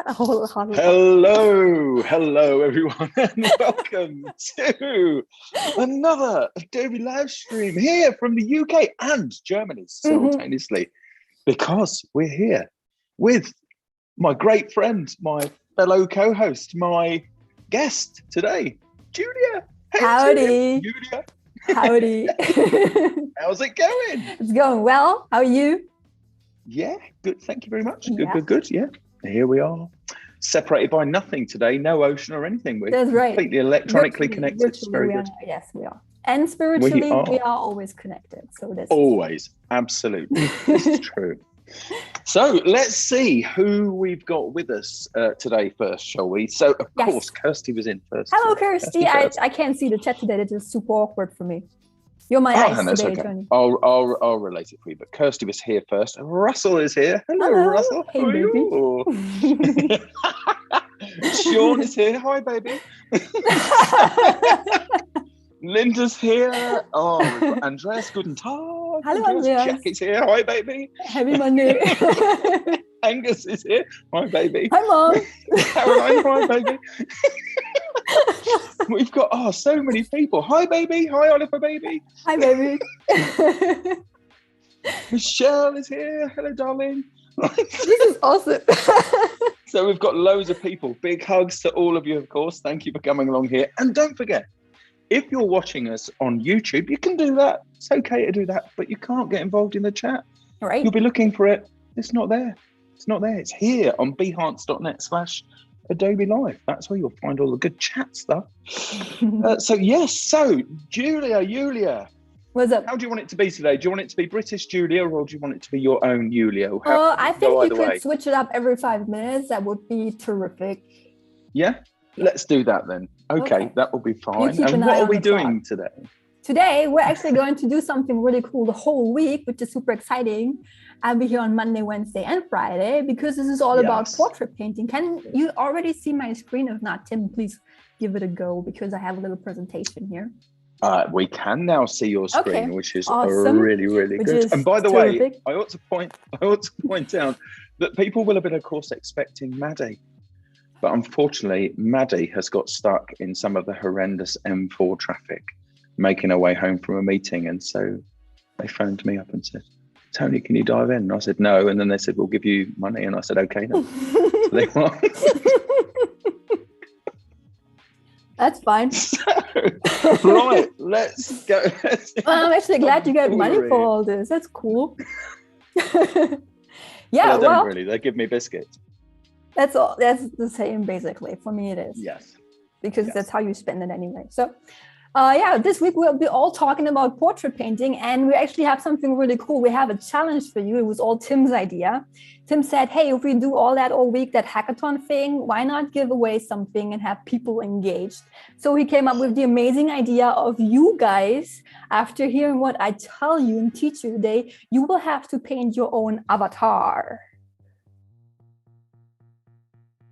Hello everyone, and welcome to another Adobe live stream here from the UK and Germany simultaneously, because we're here with my great friend, my fellow co-host, my guest today, Julia. Hey, howdy. Julia. Howdy. How's it going? It's going well. How are you? Yeah, good. Thank you very much. Good. Yeah, here we are, separated by nothing today. No ocean or anything. We're completely electronically connected. It's very good. Yes, we are. And spiritually, we are always connected. So that's always, absolutely. This is true. So let's see who we've got with us today first, shall we? So of course, Kirsty was in first. Hello, Kirsty. I can't see the chat today. It is super awkward for me. You're my eyes today, okay. Tony. I'll relate it for you. But Kirsty was here first. Russell is here. Hello. Russell. Hey, baby. Sean is here. Hi, baby. Linda's here. Oh, we've got Andreas. Guten Tag. Hello, Andreas. Jackie's here. Hi, baby. Happy Monday. Angus is here. Hi, baby. Hi, Mom. Caroline. Hi, baby. We've got so many people. Hi, baby. Hi, Oliver, baby. Hi, baby. Michelle is here. Hello, darling. This is awesome. So we've got loads of people. Big hugs to all of you, of course. Thank you for coming along here. And don't forget, if you're watching us on YouTube, you can do that. It's okay to do that, but you can't get involved in the chat. Right. You'll be looking for it. It's not there. It's not there. It's here on behance.net/Adobe Live. That's where you'll find all the good chat stuff. So Julia. What's up? How do you want it to be today? Do you want it to be British Julia, or do you want it to be your own Julia? I think you could switch it up every 5 minutes. That would be terrific. Yeah? Let's do that then. Okay. That will be fine. And what are we doing today? Today, we're actually going to do something really cool the whole week, which is super exciting. I'll be here on Monday, Wednesday, and Friday, because this is all about portrait painting. Can you already see my screen? If not, Tim, please give it a go, because I have a little presentation here. We can now see your screen, which is awesome. really, really good. And by the way, I ought to point out that people will have been, of course, expecting Maddie. But unfortunately, Maddie has got stuck in some of the horrendous M4 traffic, making her way home from a meeting. And so they phoned me up and said, Tony, can you dive in? And I said, no. And then they said, we'll give you money. And I said, okay. No. So they were. That's fine. So, right, let's go. Well, I'm actually glad you get money for all this. That's cool. Yeah, don't really. They give me biscuits. That's all. That's the same, basically. For me, it is. Yes. Because that's how you spend it anyway. So, this week we'll be all talking about portrait painting, and we actually have something really cool. We have a challenge for you. It was all Tim's idea. Tim said, hey, if we do all that all week, that hackathon thing, why not give away something and have people engaged? So he came up with the amazing idea of you guys, after hearing what I tell you and teach you today, you will have to paint your own avatar.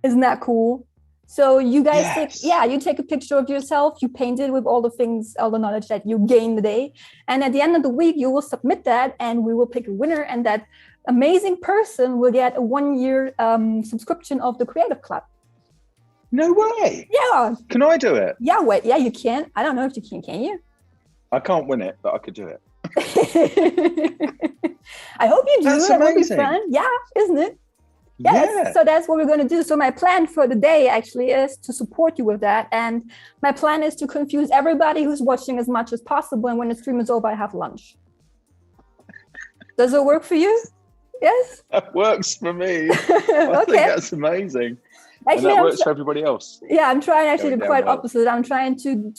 Isn't that cool? So you guys you take a picture of yourself, you paint it with all the things, all the knowledge that you gain the day. And at the end of the week, you will submit that and we will pick a winner, and that amazing person will get a 1-year subscription of the Creative Club. No way. Yeah. Can I do it? Yeah, wait. Yeah, you can. I don't know if you can you? I can't win it, but I could do it. I hope you do. That's that amazing. Would be fun. Yeah, isn't it? Yes. Yeah. So that's what we're going to do. So my plan for the day actually is to support you with that. And my plan is to confuse everybody who's watching as much as possible. And when the stream is over, I have lunch. Does it work for you? Yes? That works for me. I think that's amazing. Actually, and that works for everybody else. Yeah, I'm trying actually to quite opposite. I'm trying to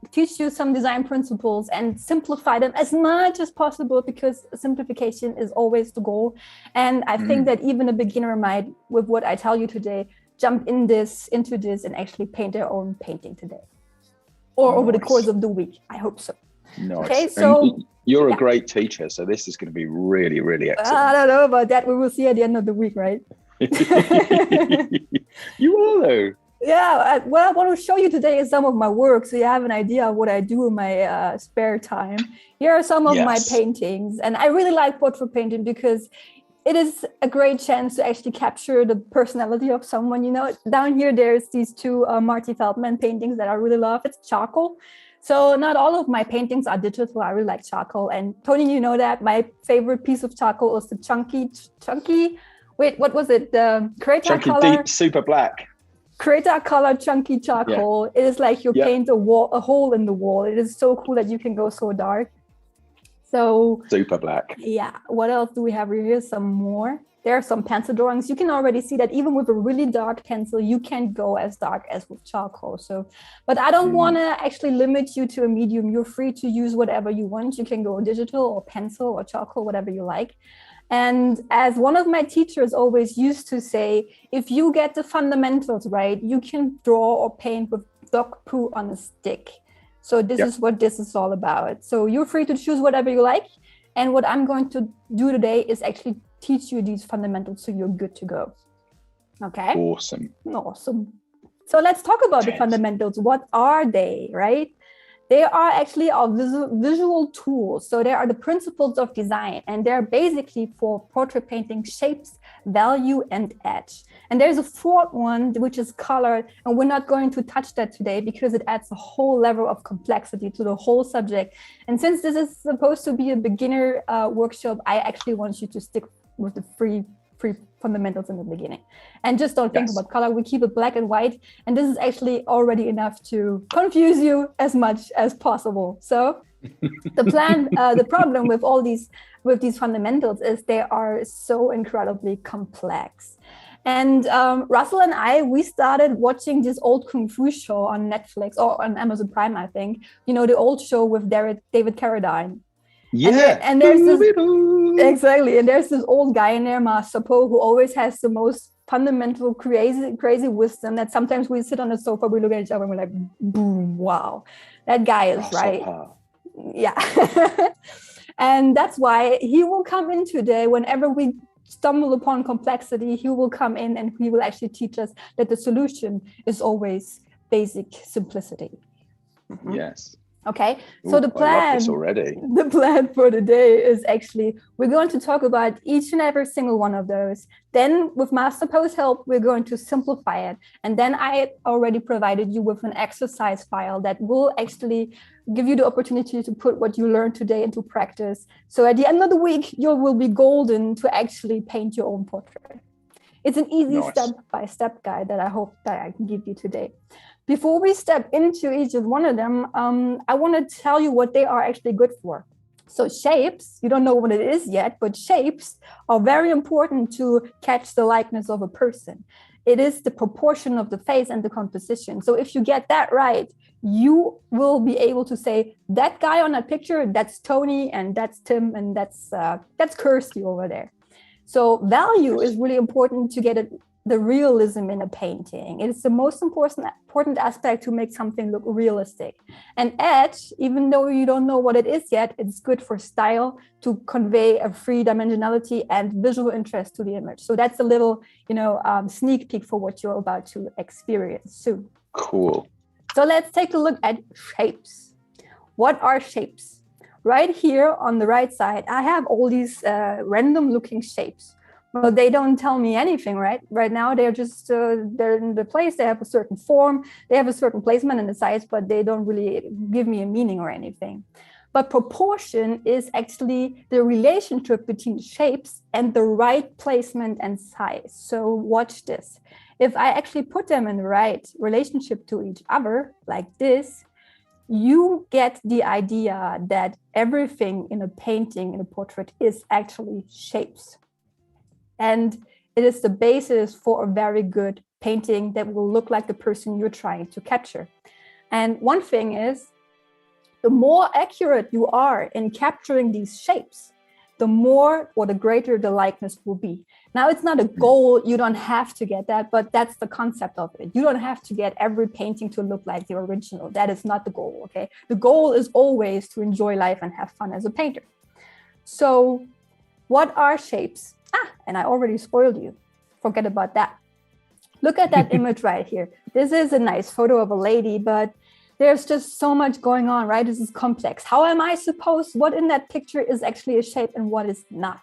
teach you some design principles and simplify them as much as possible, because simplification is always the goal. And I think that even a beginner might, with what I tell you today, jump into this and actually paint their own painting today. Or over the course of the week. I hope so. Nice. Okay, so you're a great teacher, so this is going to be really, really excellent. I don't know about that. We will see at the end of the week, right? You are though. Yeah, what I want to show you today is some of my work, so you have an idea of what I do in my spare time. Here are some of my paintings, and I really like portrait painting because it is a great chance to actually capture the personality of someone. You know, down here, there's these two Marty Feldman paintings that I really love. It's charcoal. So not all of my paintings are digital. I really like charcoal. And Tony, you know that my favorite piece of charcoal is the chunky, wait, what was it? The Creta color. Deep, super black. Creta color chunky charcoal. Yeah. It is like you paint a hole in the wall. It is so cool that you can go so dark. So super black. Yeah. What else do we have here? Here's some more. There are some pencil drawings. You can already see that even with a really dark pencil, you can go as dark as with charcoal. So, but I don't want to actually limit you to a medium. You're free to use whatever you want. You can go digital or pencil or charcoal, whatever you like. And as one of my teachers always used to say, if you get the fundamentals right, you can draw or paint with dog poo on a stick. So this is what this is all about. So you're free to choose whatever you like. And what I'm going to do today is actually teach you these fundamentals so you're good to go. Okay? Awesome. So let's talk about the fundamentals. What are they, right? They are actually our visual tools. So they are the principles of design, and they're basically for portrait painting: shapes, value, and edge. And there's a fourth one, which is color, and we're not going to touch that today because it adds a whole level of complexity to the whole subject. And since this is supposed to be a beginner workshop, I actually want you to stick with the free fundamentals in the beginning, and just don't think about color. We keep it black and white, and this is actually already enough to confuse you as much as possible. So the problem with all these fundamentals is they are so incredibly complex. And Russell and we started watching this old Kung Fu show on Netflix or on Amazon Prime, I think. You know, the old show with David Carradine. Yeah. And there's this, exactly. And there's this old guy in there, Master Po, who always has the most fundamental, crazy wisdom that sometimes we sit on the sofa, we look at each other and we're like, boom, wow, that guy is right. Yeah. And that's why he will come in today. Whenever we stumble upon complexity, he will come in and he will actually teach us that the solution is always basic simplicity. Mm-hmm. Yes. Okay, so the plan for the day is actually, we're going to talk about each and every single one of those. Then with Master Po's help, we're going to simplify it. And then I already provided you with an exercise file that will actually give you the opportunity to put what you learned today into practice. So at the end of the week, you will be golden to actually paint your own portrait. It's an easy step-by-step guide that I hope that I can give you today. Before we step into each of one of them, I want to tell you what they are actually good for. So shapes, you don't know what it is yet, but shapes are very important to catch the likeness of a person. It is the proportion of the face and the composition. So if you get that right, you will be able to say, that guy on that picture, that's Tony, and that's Tim, and that's Kirsty over there. So value is really important to get the realism in a painting. It is the most important aspect to make something look realistic. And edge, even though you don't know what it is yet, it's good for style, to convey a three-dimensionality and visual interest to the image. So that's a little, sneak peek for what you're about to experience soon. Cool. So let's take a look at shapes. What are shapes? Right here on the right side, I have all these random looking shapes. Well, they don't tell me anything, right? Right now, they're just, they're in the place, they have a certain form, they have a certain placement in the size, but they don't really give me a meaning or anything. But proportion is actually the relationship between shapes and the right placement and size. So watch this. If I actually put them in the right relationship to each other, like this, you get the idea that everything in a painting, in a portrait, is actually shapes. And it is the basis for a very good painting that will look like the person you're trying to capture. And one thing is, the more accurate you are in capturing these shapes, the more or the greater the likeness will be. Now, it's not a goal. You don't have to get that, but that's the concept of it. You don't have to get every painting to look like the original. That is not the goal, okay? The goal is always to enjoy life and have fun as a painter. So what are shapes? And I already spoiled you. Forget about that. Look at that image right here. This is a nice photo of a lady, but there's just so much going on, right? This is complex. How am I supposed, what in that picture is actually a shape and what is not?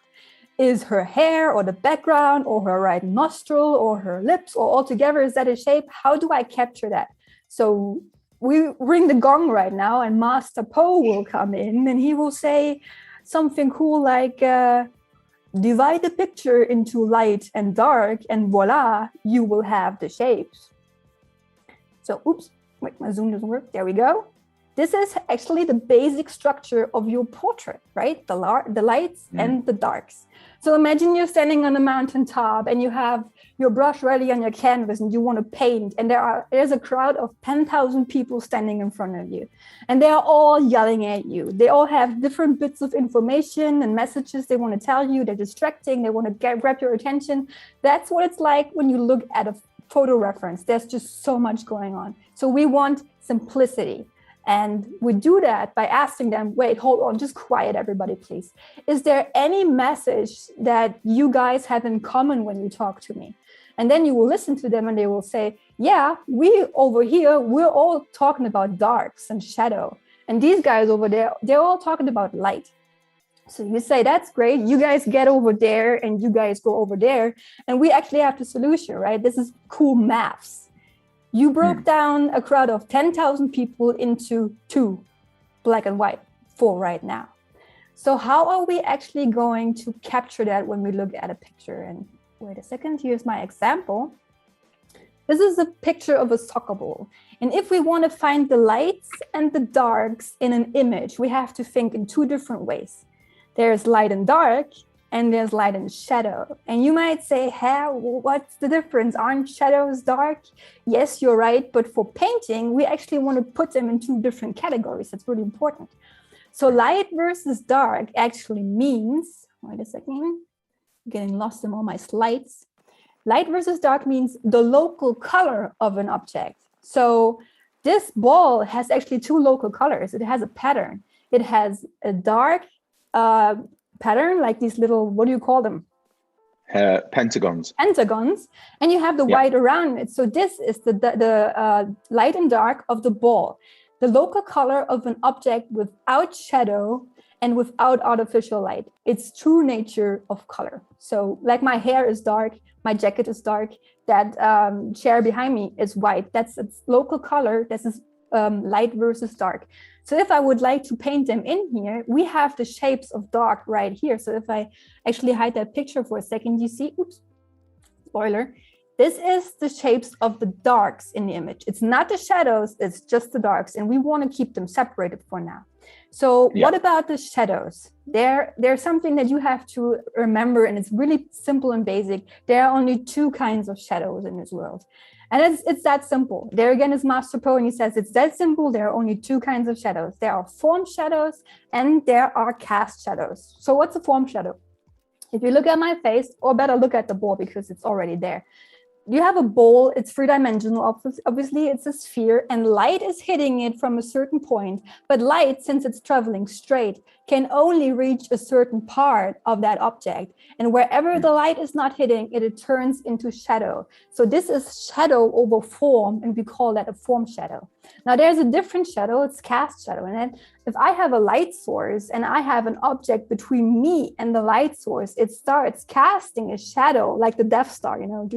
Is her hair or the background or her right nostril or her lips or all together, is that a shape? How do I capture that? So we ring the gong right now and Master Po will come in and he will say something cool like, divide the picture into light and dark and voila, you will have the shapes. So, oops, wait, my zoom doesn't work. There we go. This is actually the basic structure of your portrait, right? The lights and the darks. So imagine you're standing on a mountaintop and you have your brush ready on your canvas and you want to paint, and there's a crowd of 10,000 people standing in front of you, and they are all yelling at you. They all have different bits of information and messages they want to tell you. They're distracting. They want to grab your attention. That's what it's like when you look at a photo reference. There's just so much going on. So we want simplicity. And we do that by asking them, wait, hold on, just quiet everybody, please. Is there any message that you guys have in common when you talk to me? And then you will listen to them and they will say, yeah, we over here, we're all talking about darks and shadow. And these guys over there, they're all talking about light. So you say, that's great. You guys get over there and you guys go over there. And we actually have the solution, right? This is cool maths. You broke down a crowd of 10,000 people into 2, black and white, for right now. So how are we actually going to capture that when we look at a picture? And wait a second, here's my example. This is a picture of a soccer ball. And if we want to find the lights and the darks in an image, we have to think in 2 different ways. There's light and dark, and there's light and shadow. And you might say, hey, what's the difference? Aren't shadows dark? Yes, you're right. But for painting, we actually want to put them in 2 different categories. That's really important. So light versus dark actually means, wait a second, I'm getting lost in all my slides. Light versus dark means the local color of an object. So this ball has actually 2 local colors. It has a pattern. It has a dark pattern, like these little, what do you call them? Pentagons. Pentagons, and you have the white around it. So this is the light and dark of the ball, the local color of an object without shadow and without artificial light. Its true nature of color. So like my hair is dark, my jacket is dark, that chair behind me is white. That's its local color. This is light versus dark. So if I would like to paint them in here, we have the shapes of dark right here. So if I actually hide that picture for a second, you see, oops, spoiler, this is the shapes of the darks in the image. It's not the shadows, it's just the darks. And we want to keep them separated for now. So what about the shadows? There's something that you have to remember, and it's really simple and basic. There are only 2 kinds of shadows in this world. And it's that simple. There again is Master Po, and he says it's that simple. There are only 2 kinds of shadows. There are form shadows and there are cast shadows. So what's a form shadow? If you look at my face, or better look at the ball because it's already there. You have a bowl, it's 3-dimensional, obviously it's a sphere, and light is hitting it from a certain point. But light, since it's traveling straight, can only reach a certain part of that object. And wherever the light is not hitting it, it turns into shadow. So this is shadow over form, and we call that a form shadow. Now there's a different shadow, it's cast shadow. And then if I have a light source and I have an object between me and the light source, it starts casting a shadow like the Death Star, you know,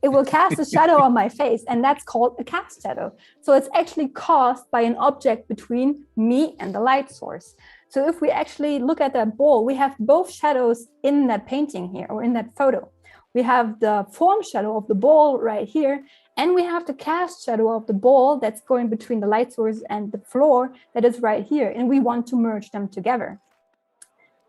it will cast a shadow on my face, and that's called a cast shadow. So it's actually caused by an object between me and the light source. So if we actually look at that ball, we have both shadows in that painting here, or in that photo. We have the form shadow of the ball right here, and we have the cast shadow of the ball that's going between the light source and the floor that is right here, and we want to merge them together.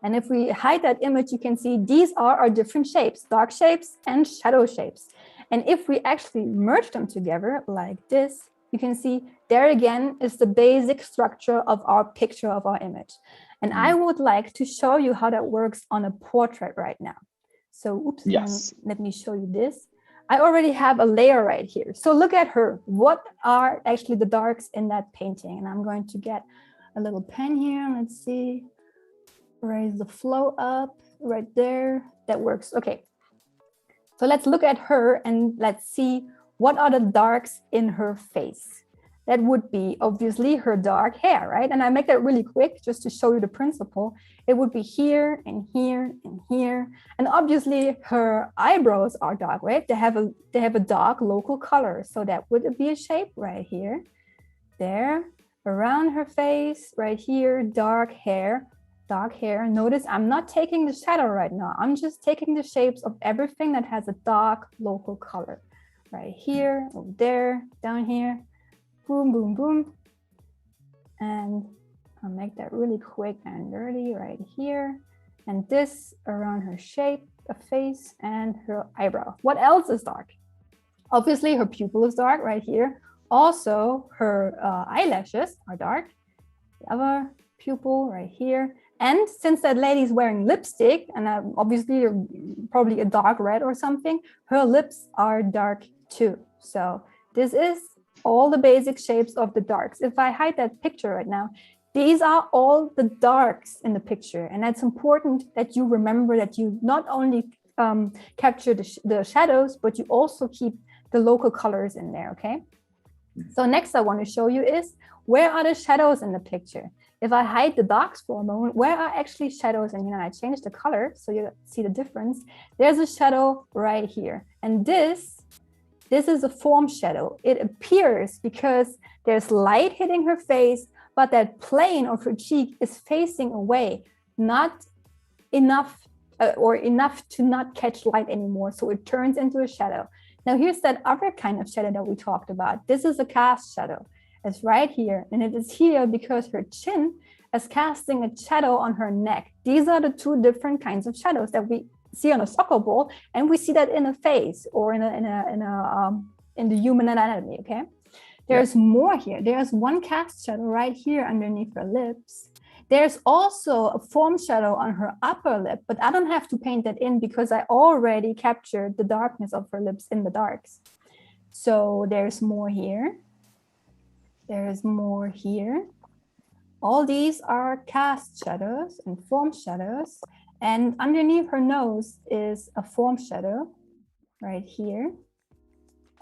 And if we hide that image, you can see these are our different shapes, dark shapes and shadow shapes. And if we actually merge them together like this, you can see there again is the basic structure of our picture, of our image. And I would like to show you how that works on a portrait right now. So, oops, let me show you this. I already have a layer right here. So look at her. What are actually the darks in that painting? And I'm going to get a little pen here. Let's see. Raise the flow up right there. That works. Okay. So let's look at her and let's see what are the darks in her face. that would be obviously her dark hair, right? And I make that really quick just to show you the principle. It would be here and here and here. And obviously her eyebrows are dark, right? They have a dark local color. So that would be a shape right here, there, around her face, right here, dark hair. Notice I'm not taking the shadow right now. I'm just taking the shapes of everything that has a dark local color. Right here, over there, down here, boom, boom, boom. And I'll make that really quick and dirty right here. And this around her shape, a face, and her eyebrow. What else is dark? Obviously, her pupil is dark right here. Also, her eyelashes are dark. The other pupil right here. And since that lady's wearing lipstick, and obviously probably a dark red or something, her lips are dark too. So this is all the basic shapes of the darks. If I hide that picture right now, these are all the darks in the picture. And that's important that you remember that you not only capture the shadows, but you also keep the local colors in there, okay? So next I want to show you is, where are the shadows in the picture? If I hide the darks for a moment, where are actually shadows in here? And I change the color so you see the difference. There's a shadow right here. And this is a form shadow. It appears because there's light hitting her face, but that plane of her cheek is facing away, not enough or enough to not catch light anymore. So it turns into a shadow. Now here's that other kind of shadow that we talked about. This is a cast shadow. It's right here, and it is here because her chin is casting a shadow on her neck. These are the two different kinds of shadows that we see on a soccer ball, and we see that in a face or in the human anatomy. Okay, there's more here. There's one cast shadow right here underneath her lips. There's also a form shadow on her upper lip, but I don't have to paint that in because I already captured the darkness of her lips in the darks. So there's more here. There's more here. All these are cast shadows and form shadows. And underneath her nose is a form shadow right here.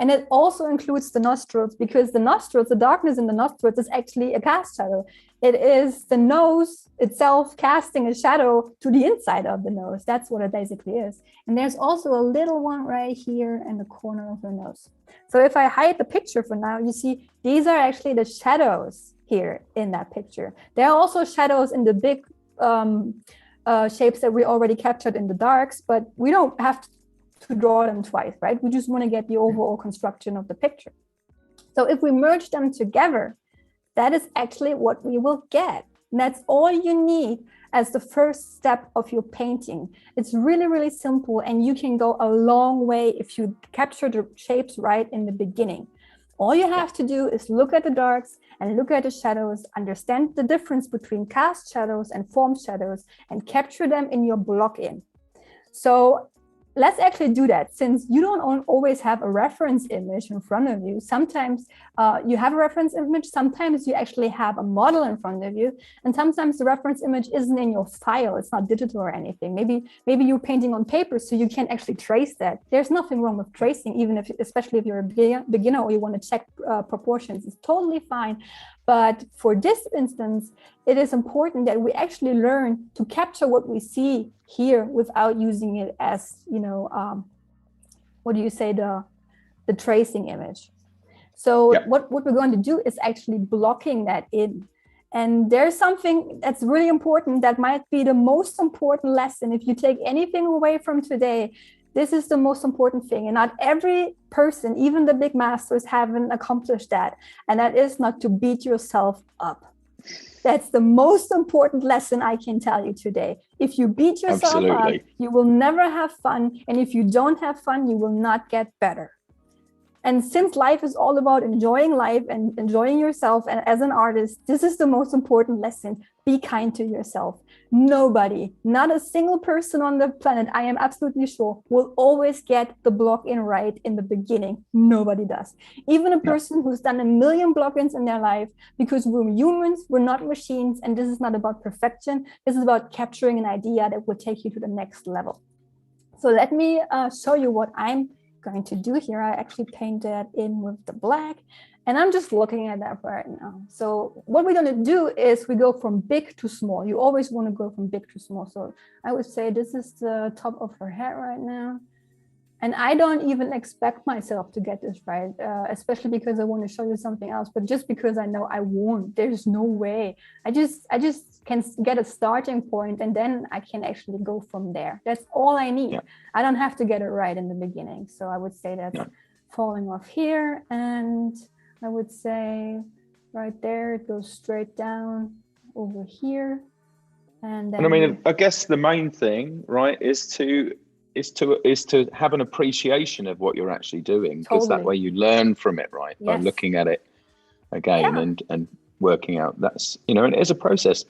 And it also includes the nostrils, because the nostrils, the darkness in the nostrils is actually a cast shadow. It is the nose itself casting a shadow to the inside of the nose. That's what it basically is. And there's also a little one right here in the corner of her nose. So if I hide the picture for now, you see these are actually the shadows here in that picture. There are also shadows in the big shapes that we already captured in the darks, but we don't have to draw them twice, right? We just want to get the overall construction of the picture. So if we merge them together, that is actually what we will get. And that's all you need as the first step of your painting. It's really, really simple, and you can go a long way if you capture the shapes right in the beginning. All you have to do is look at the darks and look at the shadows, understand the difference between cast shadows and form shadows, and capture them in your block in. So let's actually do that. Since you don't always have a reference image in front of you, sometimes you have a reference image, sometimes you actually have a model in front of you, and sometimes the reference image isn't in your file, it's not digital or anything. Maybe you're painting on paper, so you can't actually trace that. There's nothing wrong with tracing, especially if you're a beginner or you want to check proportions, it's totally fine. But for this instance, it is important that we actually learn to capture what we see here without using it as, what do you say, the tracing image. So what we're going to do is actually blocking that in. And there's something that's really important that might be the most important lesson. If you take anything away from today, this is the most important thing. And not every person, even the big masters, haven't accomplished that. And that is not to beat yourself up. That's the most important lesson I can tell you today. If you beat yourself up, you will never have fun. And if you don't have fun, you will not get better. And since life is all about enjoying life and enjoying yourself, and as an artist, this is the most important lesson. Be kind to yourself. Nobody, not a single person on the planet, I am absolutely sure, will always get the block-in right in the beginning. Nobody does. Even a person who's done 1 million block-ins in their life, because we're humans, we're not machines, and this is not about perfection. This is about capturing an idea that will take you to the next level. So let me show you what I'm going to do here, I actually paint that in with the black, and I'm just looking at that right now. So what we're going to do is we go from big to small. You always want to go from big to small. So I would say this is the top of her head right now. And I don't even expect myself to get this right, especially because I want to show you something else, but just because I know I won't, there's no way. I just can get a starting point, and then I can actually go from there. That's all I need. Yeah. I don't have to get it right in the beginning. So I would say that's falling off here. And I would say right there, it goes straight down over here. And then, I mean, I guess the main thing, right, is to have an appreciation of what you're actually doing, because that way you learn from it, right? By looking at it again and working out. That's, you know, and it is a process.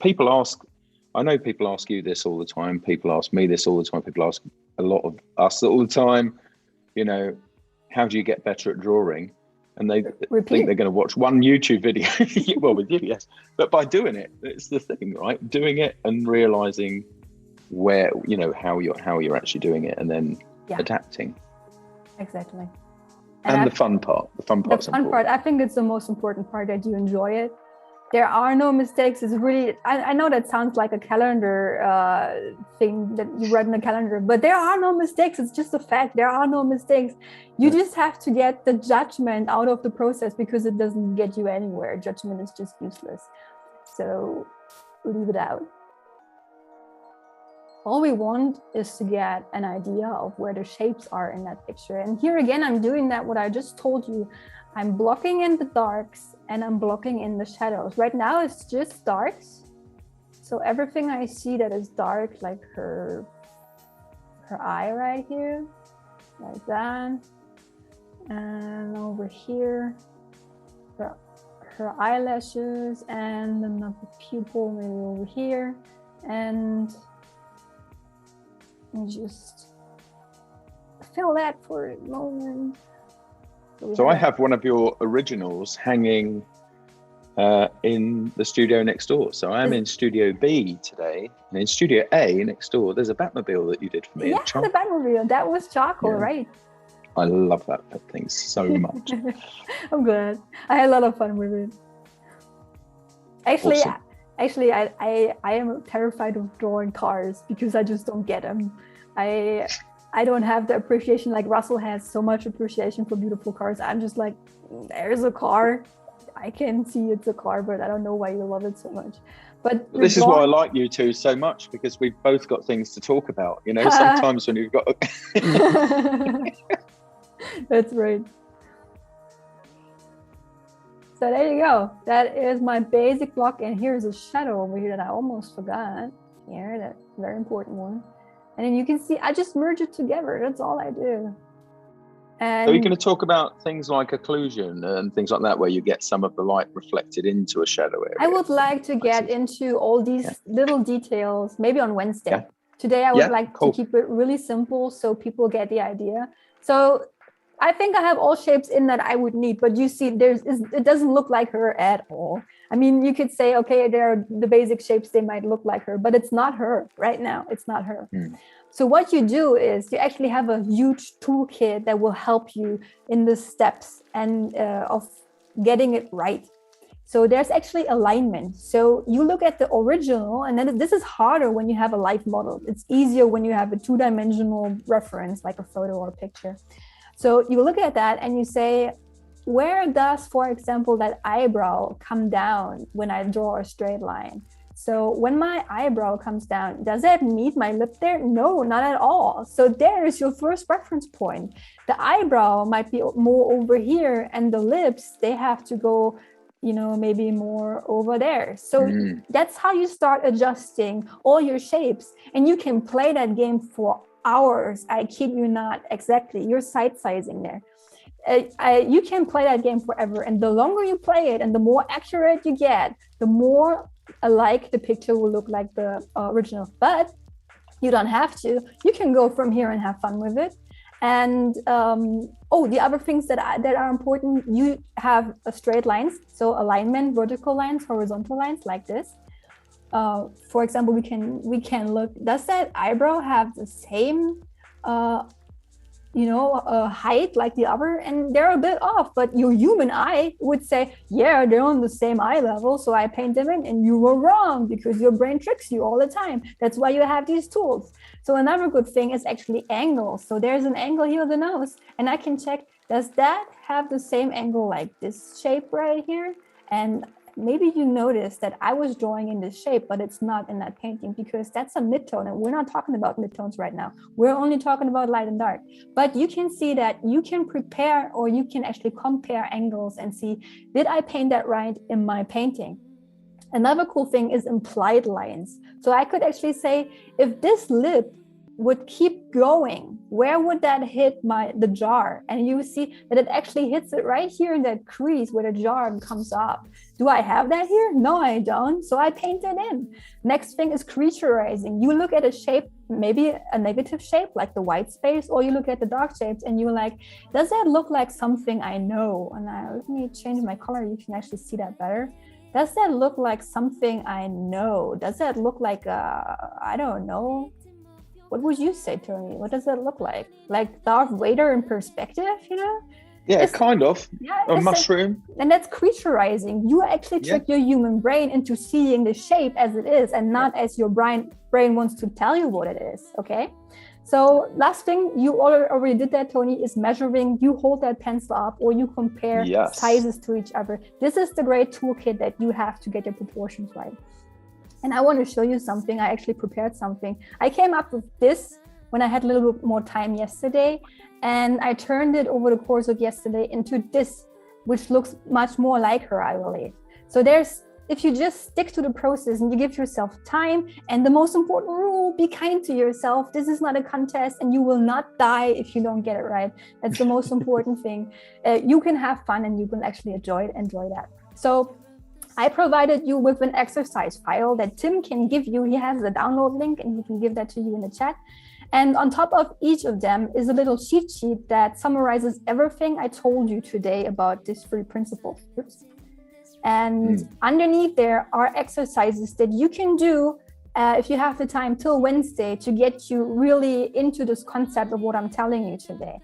I know people ask you this all the time. People ask me this all the time. People ask a lot of us all the time, you know, how do you get better at drawing? And they think they're going to watch one YouTube video. Well, with you, yes. But by doing it, it's the thing, right? Doing it and realizing where, you know, how you're actually doing it, and then adapting. Exactly. And the fun part. The fun part's important. I think it's the most important part, that you enjoy it. There are no mistakes. It's really, I know that sounds like a calendar thing that you read in a calendar, but there are no mistakes. It's just a fact. There are no mistakes. You just have to get the judgment out of the process, because it doesn't get you anywhere. Judgment is just useless. So leave it out. All we want is to get an idea of where the shapes are in that picture. And here again, I'm doing that, what I just told you. I'm blocking in the darks and I'm blocking in the shadows. Right now, it's just darks. So everything I see that is dark, like her eye right here, like that. And over here, her eyelashes, and another pupil maybe over here. And just fill that for a moment. So I have one of your originals hanging in the studio next door. So I'm in Studio B today, and in Studio A next door, there's a Batmobile that you did for me. Yeah, the Batmobile. That was charcoal, right? I love that thing so much. I'm glad. I had a lot of fun with it. Actually, awesome. I am terrified of drawing cars, because I just don't get them. I don't have the appreciation like Russell has, so much appreciation for beautiful cars. I'm just like, there's a car. I can see it's a car, but I don't know why you love it so much. But this is why I like you two so much, because we've both got things to talk about. You know, sometimes when you've got... That's right. So there you go. That is my basic block. And here's a shadow over here that I almost forgot. Here, that very important one. And then you can see, I just merge it together. That's all I do. And so you're going to talk about things like occlusion and things like that, where you get some of the light reflected into a shadow area. I would like to get into all these little details, maybe on Wednesday. Yeah. Today, I would like to keep it really simple so people get the idea. So I think I have all shapes in that I would need, but you see, it doesn't look like her at all. I mean, you could say, okay, there are the basic shapes, they might look like her, but it's not her right now. It's not her. So what you do is you actually have a huge toolkit that will help you in the steps and of getting it right. So there's actually alignment. So you look at the original, and then this is harder when you have a live model. It's easier when you have a two-dimensional reference, like a photo or a picture. So you look at that and you say, where does, for example, that eyebrow come down when I draw a straight line? So when my eyebrow comes down, does that meet my lip there? No, not at all. So there is your first reference point. The eyebrow might be more over here, and the lips, they have to go, you know, maybe more over there. So that's how you start adjusting all your shapes. And you can play that game for hours. I kid you not. Exactly. You're sight sizing there. You can play that game forever. And the longer you play it and the more accurate you get, the more alike the picture will look like the original. But you don't have to. You can go from here and have fun with it. And the other things that are important, you have straight lines. So alignment, vertical lines, horizontal lines like this. For example, we can look, does that eyebrow have the same height like the other, and they're a bit off, but your human eye would say, yeah, they're on the same eye level, so I paint them in, and you were wrong because your brain tricks you all the time. That's why you have these tools. So another good thing is actually angles. So there's an angle here of the nose, and I can check, does that have the same angle like this shape right here? And maybe you noticed that I was drawing in this shape, but it's not in that painting because that's a midtone, and we're not talking about midtones right now. We're only talking about light and dark. But you can see that you can prepare, or you can actually compare angles and see, did I paint that right in my painting? Another cool thing is implied lines. So I could actually say, if this lip would keep going, where would that hit the jar? And you see that it actually hits it right here in that crease where the jar comes up. Do I have that here? No, I don't. So I paint it in. Next thing is creaturizing. You look at a shape, maybe a negative shape like the white space, or you look at the dark shapes and you're like, does that look like something I know? And let me change my color. You can actually see that better. Does that look like something I know? Does that look like, I don't know. What would you say, Tony? What does that look like? Like Darth Vader in perspective, Yeah, kind of. Yeah, a mushroom. And that's creaturizing. You actually trick your human brain into seeing the shape as it is and not as your brain wants to tell you what it is, okay? So last thing, you already did that, Tony, is measuring. You hold that pencil up or you compare sizes to each other. This is the great toolkit that you have to get your proportions right. And I want to show you something. I actually prepared something. I came up with this when I had a little bit more time yesterday, and I turned it over the course of yesterday into this, which looks much more like her, I believe. So if you just stick to the process and you give yourself time, and the most important rule, be kind to yourself. This is not a contest and you will not die if you don't get it right. That's the most important thing. You can have fun and you can actually enjoy that. So I provided you with an exercise file that Tim can give you. He has a download link and he can give that to you in the chat. And on top of each of them is a little cheat sheet that summarizes everything I told you today about these 3 principles. Oops. And underneath there are exercises that you can do if you have the time till Wednesday to get you really into this concept of what I'm telling you today.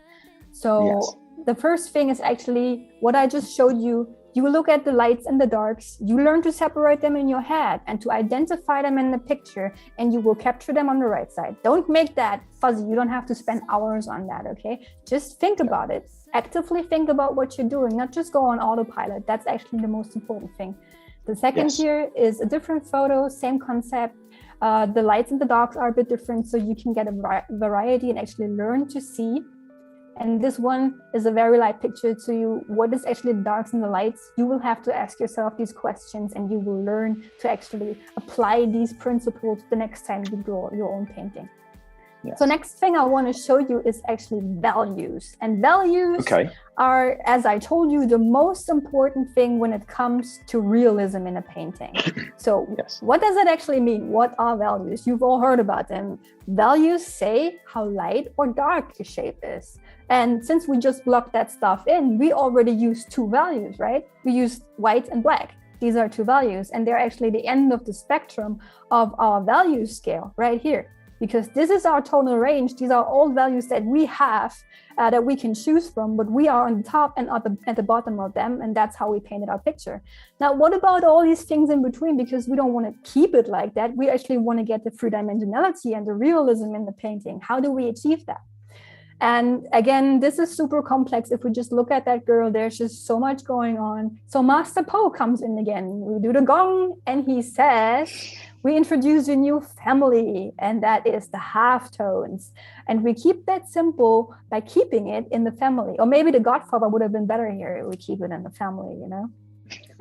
So the first thing is actually what I just showed you. You look at the lights and the darks, you learn to separate them in your head and to identify them in the picture, and you will capture them on the right side. Don't make that fuzzy. You don't have to spend hours on that, okay? Just think about it. Actively think about what you're doing, not just go on autopilot. That's actually the most important thing. The second here is a different photo, same concept. The lights and the darks are a bit different, so you can get a variety and actually learn to see. And this one is a very light picture to you. What is actually the darks and the lights? You will have to ask yourself these questions and you will learn to actually apply these principles the next time you draw your own painting. So next thing I want to show you is actually values. And values are, as I told you, the most important thing when it comes to realism in a painting. So what does it actually mean? What are values? You've all heard about them. Values say how light or dark a shape is. And since we just blocked that stuff in, we already used 2 values, right? We used white and black. These are 2 values, and they're actually the end of the spectrum of our value scale right here. Because this is our tonal range. These are all values that we have that we can choose from, but we are on the top and at the bottom of them, and that's how we painted our picture. Now, what about all these things in between? Because we don't want to keep it like that. We actually want to get the 3-dimensionality and the realism in the painting. How do we achieve that? And again, this is super complex. If we just look at that girl, there's just so much going on. So Master Po comes in again. We do the gong, and he says, we introduce a new family, and that is the halftones. And we keep that simple by keeping it in the family. Or maybe the Godfather would have been better here. We keep it in the family,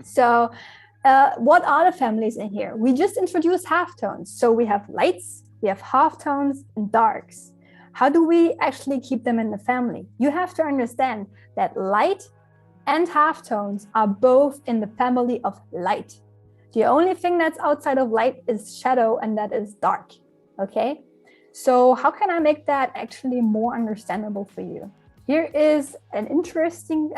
So what are the families in here? We just introduced halftones. So we have lights, we have halftones, and darks. How do we actually keep them in the family? You have to understand that light and halftones are both in the family of light. The only thing that's outside of light is shadow, and that is dark, okay? So how can I make that actually more understandable for you? Here is an interesting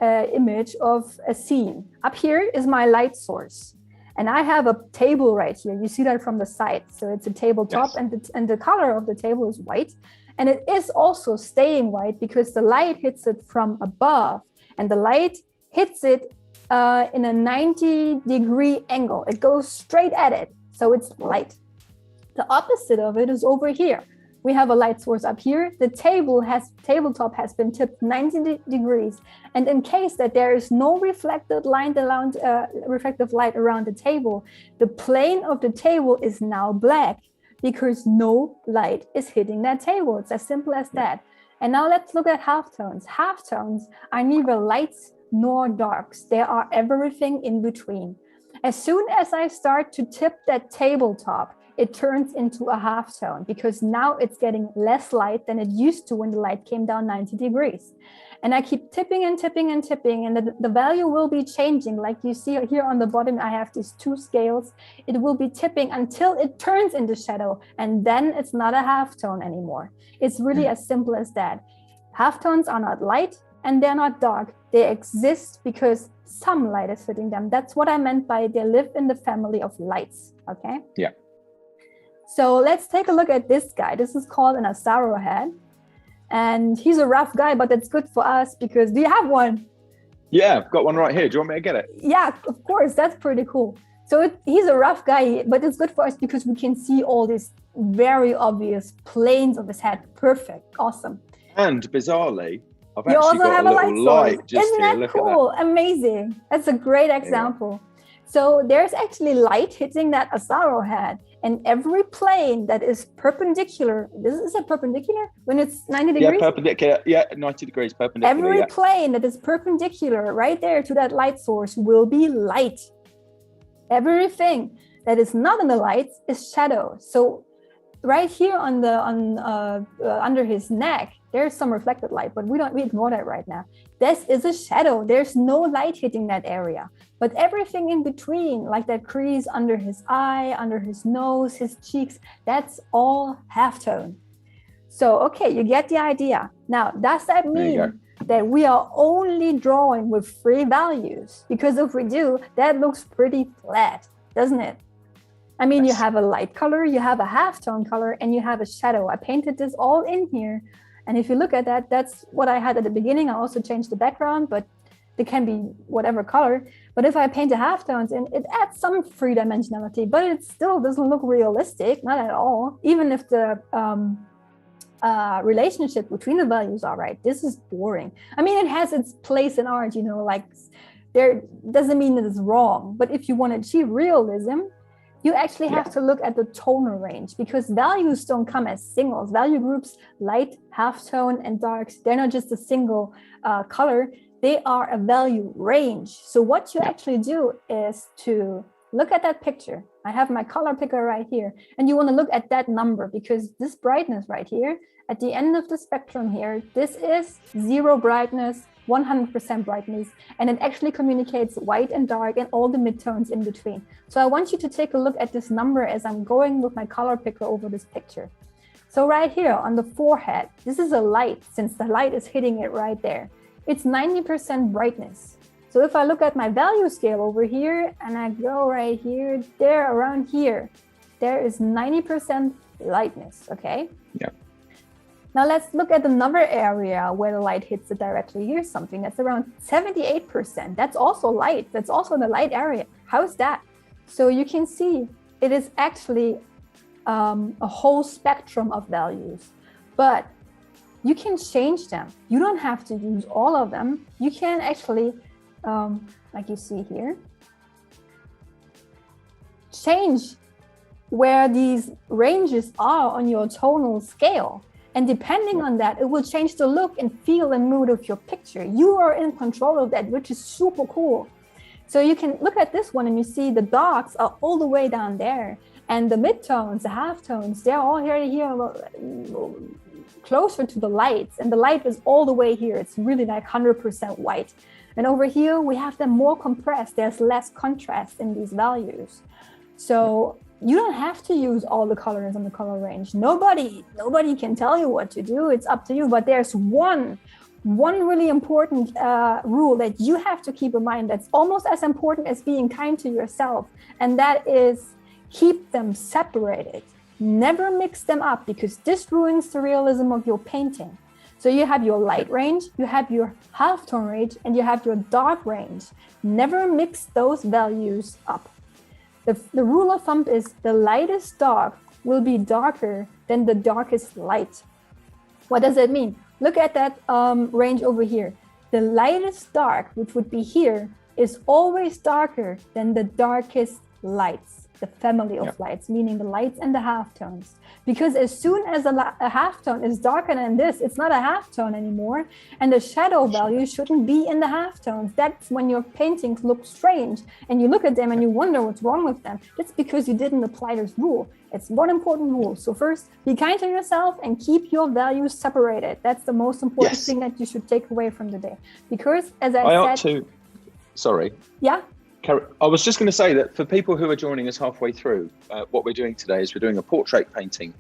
image of a scene. Up here is my light source. And I have a table right here. You see that from the side. So it's a tabletop, yes. and the color of the table is white. And it is also staying white because the light hits it from above, and the light hits it in a 90-degree angle. It goes straight at it. So it's light. The opposite of it is over here. We have a light source up here. The tabletop has been tipped 90 degrees. And in case that there is no reflective light around the table, the plane of the table is now black because no light is hitting that table. It's as simple as that. And now let's look at halftones. Halftones are neither lights nor darks. They are everything in between. As soon as I start to tip that tabletop, it turns into a halftone because now it's getting less light than it used to when the light came down 90 degrees. And I keep tipping and tipping and tipping, and the value will be changing. Like you see here on the bottom, I have these two scales. It will be tipping until it turns into shadow, and then it's not a halftone anymore. It's really as simple as that. Halftones are not light and they're not dark. They exist because some light is hitting them. That's what I meant by they live in the family of lights, okay? Yeah. So let's take a look at this guy. This is called an Asaro head. And he's a rough guy, but that's good for us because do you have one? Yeah, I've got one right here. Do you want me to get it? Yeah, of course. That's pretty cool. So he's a rough guy, but it's good for us because we can see all these very obvious planes of his head. Perfect. Awesome. And bizarrely, I've actually got a little light just Isn't here. that Look cool? at that. Amazing. That's a great example. Yeah. So there's actually light hitting that Asaro head, and every plane that is perpendicular, is it perpendicular when it's 90 degrees? Yeah, perpendicular. Yeah, 90 degrees perpendicular. Every plane that is perpendicular right there to that light source will be light. Everything that is not in the lights is shadow. So right here on the under his neck, there's some reflected light, but we ignore that right now. This is a shadow. There's no light hitting that area. But everything in between, like that crease under his eye, under his nose, his cheeks, that's all halftone. So, okay, you get the idea. Now, does that mean that we are only drawing with 3 values? Because if we do, that looks pretty flat, doesn't it? I mean, you have a light color, you have a halftone color, and you have a shadow. I painted this all in here. And if you look at that, that's what I had at the beginning. I also changed the background, but it can be whatever color. But if I paint the halftones in, it adds some 3-dimensionality, but it still doesn't look realistic, not at all. Even if the relationship between the values are right, this is boring. I mean, it has its place in art, like there doesn't mean that it's wrong. But if you want to achieve realism, you actually have to look at the tonal range because values don't come as singles. Value groups, light, halftone, and darks, they're not just a single color. They are a value range. So what you actually do is to look at that picture. I have my color picker right here. And you want to look at that number because this brightness right here, at the end of the spectrum here, this is 0 brightness, 100% brightness, and it actually communicates white and dark and all the midtones in between. So I want you to take a look at this number as I'm going with my color picker over this picture. So right here on the forehead, this is a light since the light is hitting it right there. It's 90% brightness. So if I look at my value scale over here and I go right here, there around here, there is 90% lightness, okay? Yeah. Now let's look at another area where the light hits it directly. Here's something that's around 78%. That's also light. That's also the light area. How's that? So you can see it is actually a whole spectrum of values, but you can change them. You don't have to use all of them. You can actually, like you see here, change where these ranges are on your tonal scale. And depending on that, it will change the look and feel and mood of your picture. You are in control of that, which is super cool. So you can look at this one and you see the darks are all the way down there. And the midtones, the halftones, they're all here closer to the lights. And the light is all the way here. It's really like 100% white. And over here, we have them more compressed. There's less contrast in these values. So you don't have to use all the colors on the color range. Nobody can tell you what to do. It's up to you. But there's one one really important rule that you have to keep in mind that's almost as important as being kind to yourself, and that is keep them separated. Never mix them up, because this ruins the realism of your painting. So you have your light range, you have your halftone range, and you have your dark range. Never mix those values up. The rule of thumb is the lightest dark will be darker than the darkest light. What does that mean? Look at that range over here. The lightest dark, which would be here, is always darker than the darkest lights, the family of lights, meaning the lights and the halftones. Because as soon as a halftone is darker than this, it's not a halftone anymore, and the shadow value shouldn't be in the halftones. That's when your paintings look strange, and you look at them and you wonder what's wrong with them. That's because you didn't apply this rule. It's one important rule. So first, be kind to yourself and keep your values separated. That's the most important thing that you should take away from the day. Because as I said... Sorry. Yeah? I was just going to say that for people who are joining us halfway through, what we're doing today is we're doing a portrait painting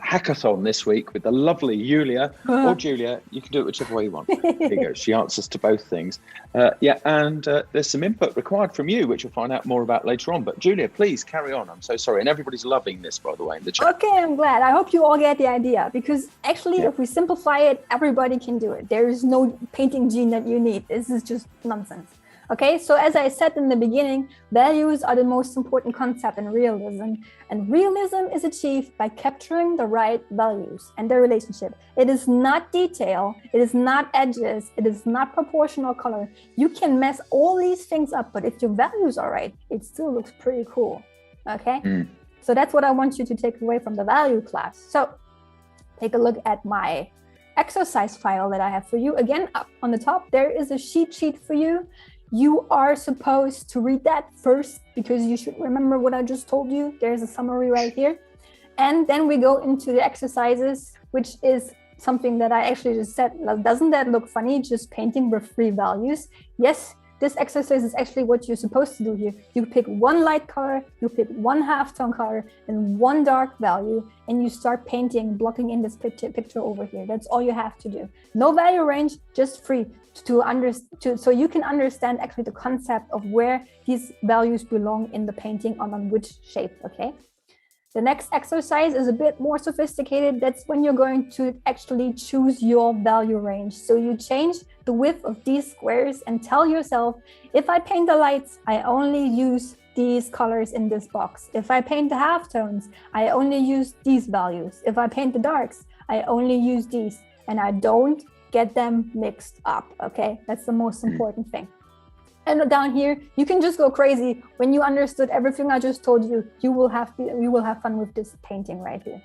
hackathon this week with the lovely Julia, or Julia, you can do it whichever way you want. There you go. She answers to both things. And there's some input required from you, which you'll find out more about later on. But Julia, please carry on. I'm so sorry. And everybody's loving this, by the way, in the chat. Okay, I'm glad. I hope you all get the idea, because actually, if we simplify it, everybody can do it. There is no painting gene that you need. This is just nonsense. Okay, so as I said in the beginning, values are the most important concept in realism, and realism is achieved by capturing the right values and their relationship. It is not detail, it is not edges, it is not proportional color. You can mess all these things up, but if your values are right, it still looks pretty cool. Okay, so that's what I want you to take away from the value class. So take a look at my exercise file that I have for you. Again, up on the top, there is a cheat sheet for you. You are supposed to read that first, because you should remember what I just told you. There's a summary right here. And then we go into the exercises, which is something that I actually just said. Doesn't that look funny? Just painting with 3 values. Yes, this exercise is actually what you're supposed to do here. You pick one light color, you pick one halftone color, and one dark value, and you start painting, blocking in this picture over here. That's all you have to do. No value range, just 3. So you can understand actually the concept of where these values belong in the painting on which shape. Okay, the next exercise is a bit more sophisticated. That's when you're going to actually choose your value range. So you change the width of these squares and tell yourself, if I paint the lights, I only use these colors in this box. If I paint the halftones, I only use these values. If I paint the darks, I only use these, and I don't get them mixed up. Okay, that's the most important thing. And down here, you can just go crazy. When you understood everything I just told you, you will have fun with this painting right here.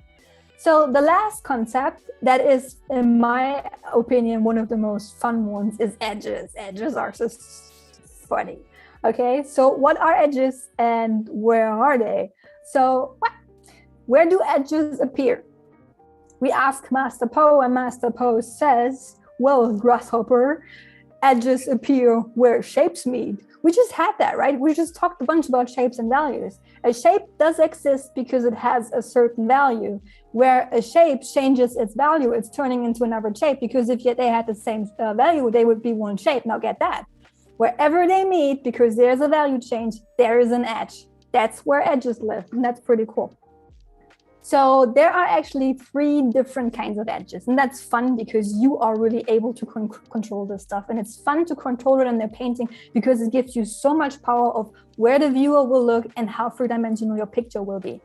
So the last concept that is, in my opinion, one of the most fun ones is edges. Edges are just funny. Okay, so what are edges and where are they? So where do edges appear? We ask Master Poe, and Master Poe says, well, grasshopper, edges appear where shapes meet. We just had that, right? We just talked a bunch about shapes and values. A shape does exist because it has a certain value. Where a shape changes its value, it's turning into another shape, because if they had the same value, they would be one shape. Now get that. Wherever they meet, because there's a value change, there is an edge. That's where edges live, and that's pretty cool. So there are actually 3 different kinds of edges, and that's fun because you are really able to control this stuff, and it's fun to control it in their painting because it gives you so much power of where the viewer will look and how 3-dimensional your picture will be.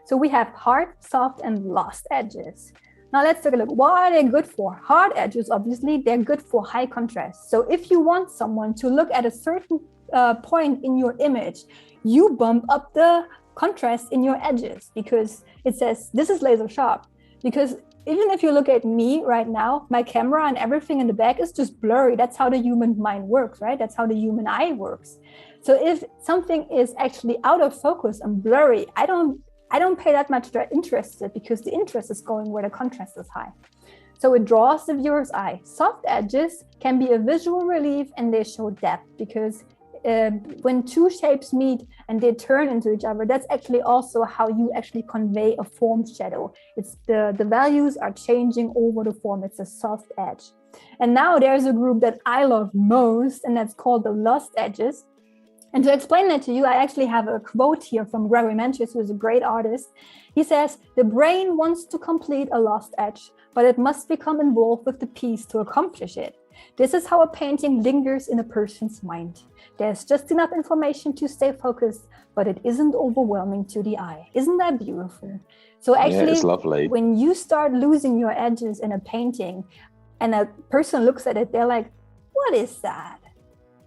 So we have hard, soft, and lost edges. Now let's take a look. What are they good for? Hard edges, obviously, they're good for high contrast. So if you want someone to look at a certain point in your image, you bump up the contrast in your edges, because it says this is laser sharp. Because even if you look at me right now, my camera and everything in the back is just blurry. That's how the human mind works, right? That's how the human eye works. So if something is actually out of focus and blurry, I don't pay that much interest in it, because the interest is going where the contrast is high. So it draws the viewer's eye. Soft edges can be a visual relief, and they show depth, because when two shapes meet and they turn into each other, that's actually also how you actually convey a formed shadow. It's the values are changing over the form. It's a soft edge. And now there's a group that I love most, and that's called the lost edges. And to explain that to you, I actually have a quote here from Gregory Manchus, who is a great artist. He says, "The brain wants to complete a lost edge, but it must become involved with the piece to accomplish it. This is how a painting lingers in a person's mind. There's just enough information to stay focused, but it isn't overwhelming to the eye." Isn't that beautiful? So actually, it's lovely. When you start losing your edges in a painting and a person looks at it, they're like, what is that?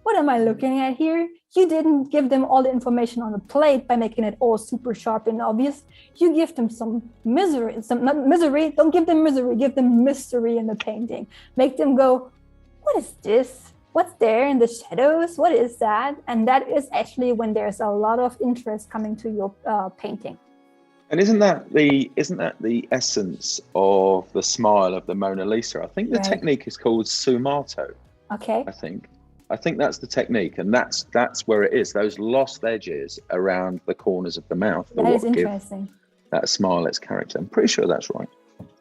What am I looking at here? You didn't give them all the information on the plate by making it all super sharp and obvious. You give them some misery, not misery, don't give them misery, give them mystery in the painting. Make them go, what is this? What's there in the shadows? What is that? And that is actually when there's a lot of interest coming to your painting. And isn't that the essence of the smile of the Mona Lisa? I think the technique is called sfumato. Okay. I think that's the technique, and that's where it is. Those lost edges around the corners of the mouth. That is interesting. That smile its character. I'm pretty sure that's right.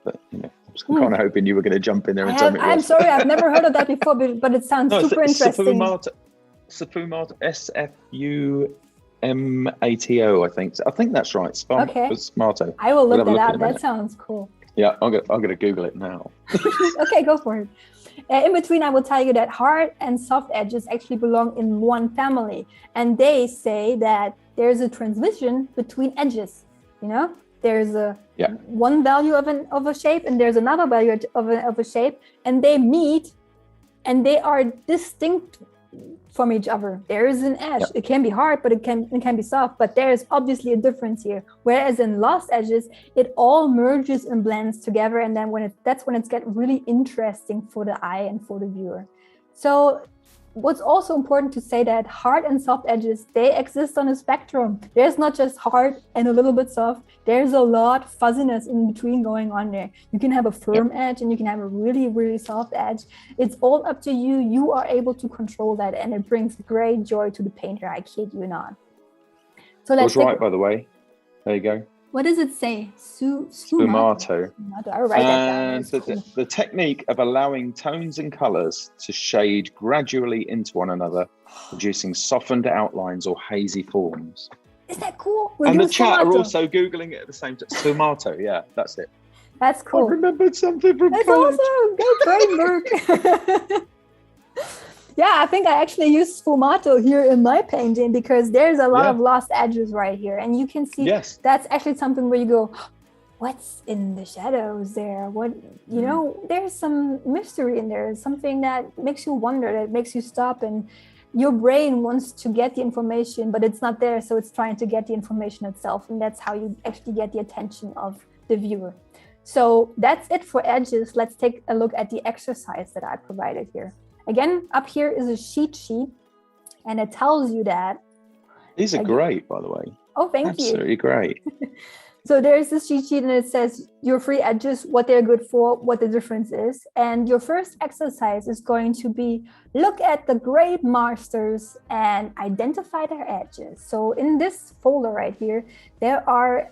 But I was kind of hoping you were going to jump in there and tell me. I'm sorry, I've never heard of that before, but it sounds super interesting. Sfumato, S-F-U-M-A-T-O, I think. I think that's right. Sfumato. I will look that up. That sounds cool. Yeah, I'm going to Google it now. Okay, go for it. In between, I will tell you that hard and soft edges actually belong in one family. And they say that there's a transition between edges. There's one value of a shape, and there's another value of a shape, and they meet, and they are distinct from each other. There is an edge. It can be hard, but it can be soft, but there is obviously a difference here. Whereas in lost edges, it all merges and blends together, and then that's when it's get really interesting for the eye and for the viewer. So what's also important to say that hard and soft edges, they exist on a spectrum. There's not just hard and a little bit soft. There's a lot of fuzziness in between going on there. You can have a firm edge and you can have a really, really soft edge. It's all up to you. You are able to control that, and it brings great joy to the painter. I kid you not. So let's right, by the way. There you go. What does it say? Sfumato. I'll write that down. And the technique of allowing tones and colours to shade gradually into one another, producing softened outlines or hazy forms. Is that cool? And the chat are also Googling it at the same time. Sfumato, yeah, that's it. That's cool. I remembered something from college. That's awesome. Great work. Yeah, I think I actually use sfumato here in my painting because there's a lot of lost edges right here. And you can see that's actually something where you go, what's in the shadows there? There's some mystery in there, something that makes you wonder, that makes you stop, and your brain wants to get the information, but it's not there. So it's trying to get the information itself. And that's how you actually get the attention of the viewer. So that's it for edges. Let's take a look at the exercise that I provided here. Again, up here is a cheat sheet, and it tells you that. These are great, by the way. Oh, thank you. Absolutely great. So there's this cheat sheet, and it says your free edges, what they're good for, what the difference is. And your first exercise is going to be look at the great masters and identify their edges. So in this folder right here, there are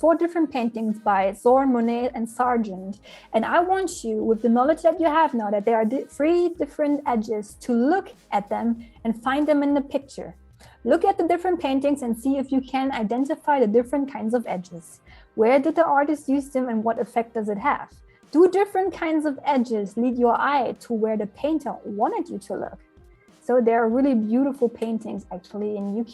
4 different paintings by Zorn, Monet, and Sargent. And I want you, with the knowledge that you have now, that there are 3 different edges, to look at them and find them in the picture. Look at the different paintings and see if you can identify the different kinds of edges. Where did the artist use them and what effect does it have? Do different kinds of edges lead your eye to where the painter wanted you to look? So there are really beautiful paintings actually, and you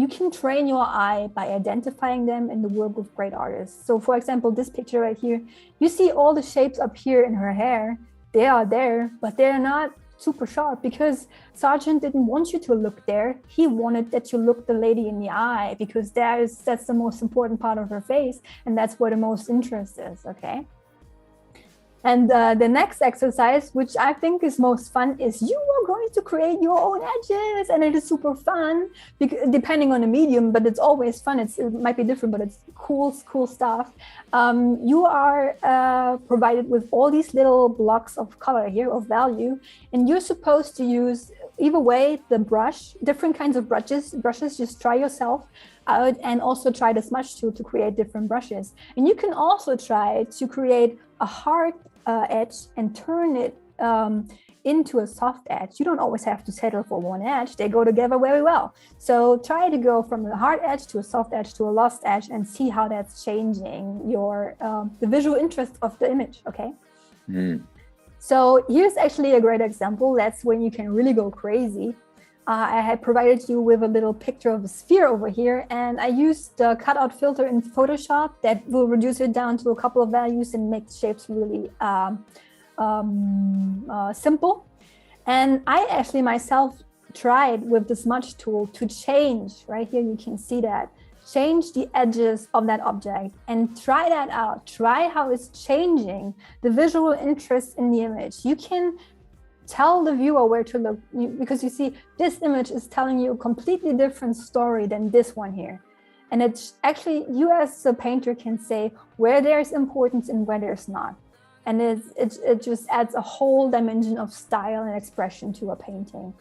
can train your eye by identifying them in the work of great artists. So for example, this picture right here, you see all the shapes up here in her hair. They are there, but they're not super sharp because Sargent didn't want you to look there. He wanted that you look the lady in the eye because that's the most important part of her face, and that's where the most interest is, okay? And the next exercise, which I think is most fun, is you are going to create your own edges, and it is super fun, depending on the medium, but it's always fun. It might be different, but it's cool stuff. You are provided with all these little blocks of color here, of value, and you're supposed to use either way, the brush, different kinds of brushes, just try yourself out, and also try the Smudge Tool to create different brushes. And you can also try to create a hard edge and turn it into a soft edge. You don't always have to settle for one edge. They go together very well. So try to go from a hard edge to a soft edge to a lost edge and see how that's changing your the visual interest of the image, okay? So here's actually a great example. That's when you can really go crazy. I had provided you with a little picture of a sphere over here, and I used the cutout filter in Photoshop that will reduce it down to a couple of values and make the shapes really simple. And I actually myself tried with the Smudge Tool to change, right here you can see that, change the edges of that object and try that out. Try how it's changing the visual interest in the image. You can tell the viewer where to look, because you see this image is telling you a completely different story than this one here. And it's actually, you as a painter can say where there's importance and where there's not. And it just adds a whole dimension of style and expression to a painting.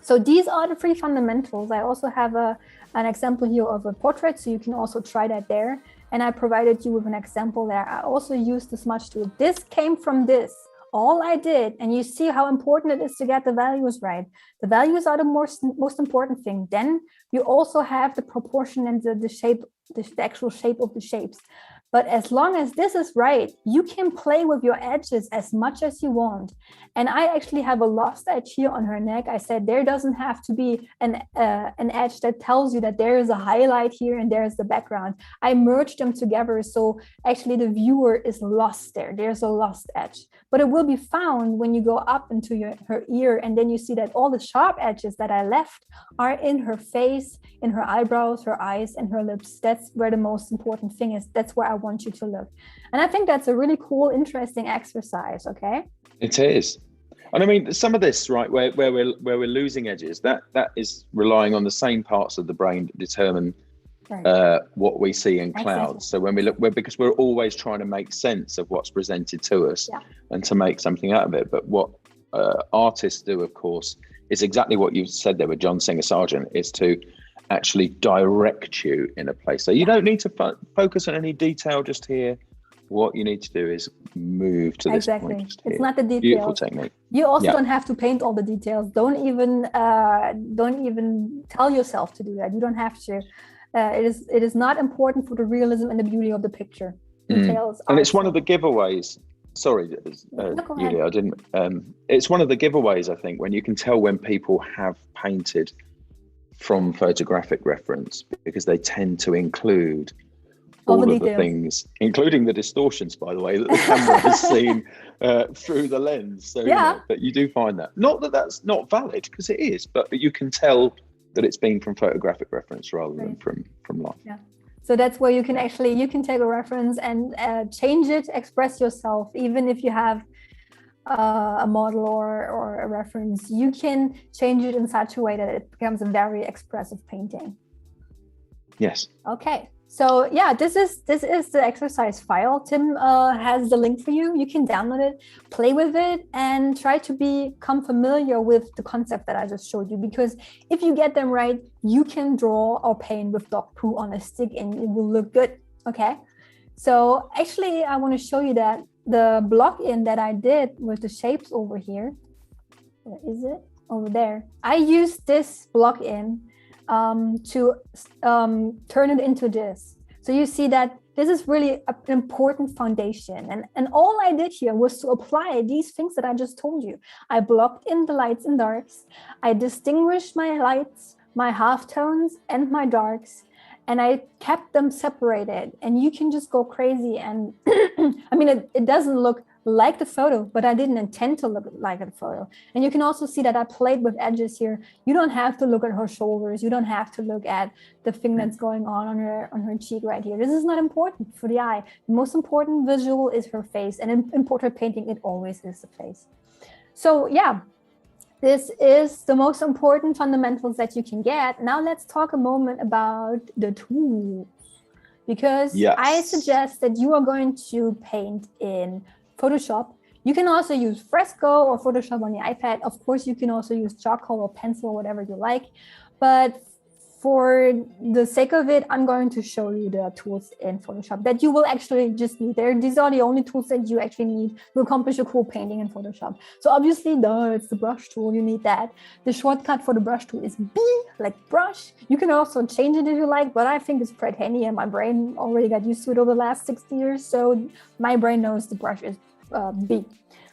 So these are the 3 fundamentals. I also have an example here of a portrait, so you can also try that there. And I provided you with an example there. I also used the Smudge Tool. This came from this. All I did, and you see how important it is to get the values right. The values are the most important thing. Then you also have the proportion and the shape, the actual shape of the shapes. But as long as this is right, you can play with your edges as much as you want. And I actually have a lost edge here on her neck. I said there doesn't have to be an edge that tells you that there is a highlight here and there's the background. I merged them together, so actually the viewer is lost there. There's a lost edge. But it will be found when you go up into her ear, and then you see that all the sharp edges that I left are in her face, in her eyebrows, her eyes, and her lips. That's where the most important thing is. That's where I want you to look. And I think that's a really cool, interesting exercise, okay? It is. And I mean, some of this, right, where we're losing edges, that is relying on the same parts of the brain that determine what we see in clouds. Exactly. So when we look, because we're always trying to make sense of what's presented to us and to make something out of it. But what artists do, of course, is exactly what you said there with John Singer Sargent, is to actually direct you in a place. So you don't need to focus on any detail just here. What you need to do is move to this point. It's not the details. Beautiful technique. You also don't have to paint all the details. Don't even tell yourself to do that. You don't have to. It is not important for the realism and the beauty of the picture. Details. And it's one of the giveaways. Sorry, Julia, I didn't. It's one of the giveaways, I think, when you can tell when people have painted from photographic reference, because they tend to include all of the things, including the distortions, by the way, that the camera has seen through the lens. So but you do find that. Not that that's not valid, because it is, but you can tell that it's been from photographic reference rather than from life. Yeah. So that's where you can take a reference and change it, express yourself. Even if you have a model or a reference, you can change it in such a way that it becomes a very expressive painting. Yes. Okay. So yeah, this is the exercise file. Tim has the link for you. You can download it, play with it, and try to become familiar with the concept that I just showed you. Because if you get them right, you can draw or paint with dog poo on a stick, and it will look good. Okay. So actually, I want to show you that the block-in that I did with the shapes over here. Where is it? Over there. I used this block-in to turn it into this. So you see that this is really an important foundation. And all I did here was to apply these things that I just told you. I blocked in the lights and darks. I distinguished my lights, my halftones, and my darks. And I kept them separated. And you can just go crazy. And I mean, it doesn't look like the photo, but I didn't intend to look like a photo. And you can also see that I played with edges here. You don't have to look at her shoulders. You don't have to look at the thing that's going on her cheek right here. This is not important for the eye. The most important visual is her face. And in portrait painting, it always is the face. So yeah, this is the most important fundamentals that you can get. Now let's talk a moment about the tools, because I suggest that you are going to paint in Photoshop. You can also use Fresco or Photoshop on the iPad. Of course, you can also use charcoal or pencil, whatever you like. But for the sake of it, I'm going to show you the tools in Photoshop that you will actually just need there. These are the only tools that you actually need to accomplish a cool painting in Photoshop. So obviously, it's the brush tool. You need that. The shortcut for the brush tool is B, like brush. You can also change it if you like, but I think it's pretty handy, and my brain already got used to it over the last 60 years. So my brain knows the brush is B.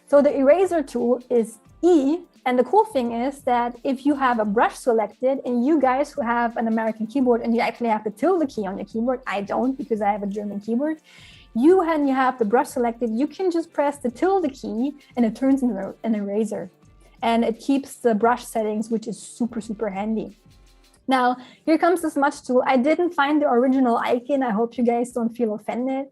So the eraser tool is E. And the cool thing is that if you have a brush selected, and you guys who have an American keyboard and you actually have the tilde key on your keyboard, I don't because I have a German keyboard, when you have the brush selected, you can just press the tilde key and it turns into an eraser. And it keeps the brush settings, which is super, super handy. Now, here comes the Smudge Tool. I didn't find the original icon. I hope you guys don't feel offended.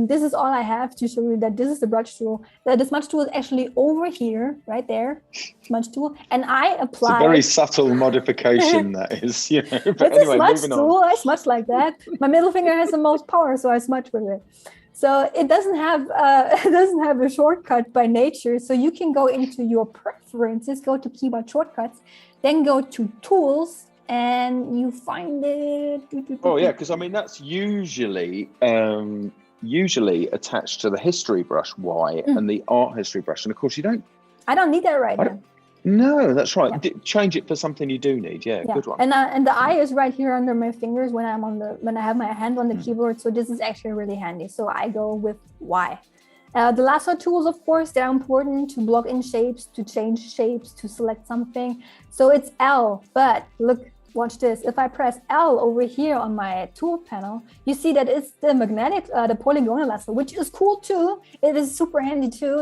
This is all I have to show you that this is the brush tool. The Smudge Tool is actually over here, right there, Smudge Tool. And I apply... It's a very subtle modification, that is. You know. But it's anyway, a smudge moving tool. on. I smudge like that. My middle finger has the most power, so I smudge with it. So it doesn't have a shortcut by nature. So you can go into your preferences, go to keyboard shortcuts, then go to tools, and you find it. Oh yeah, because I mean that's usually attached to the history brush Y and the art history brush, and of course you don't. I don't need that right now. No, that's right. Yeah. Change it for something you do need. Yeah, good one. And the I is right here under my fingers when I have my hand on the keyboard. So this is actually really handy. So I go with Y. The lasso tools, of course, they're important to block in shapes, to change shapes, to select something. So it's L, but look, watch this. If I press L over here on my tool panel, you see that it's the magnetic, the polygonal lasso, which is cool too. It is super handy too.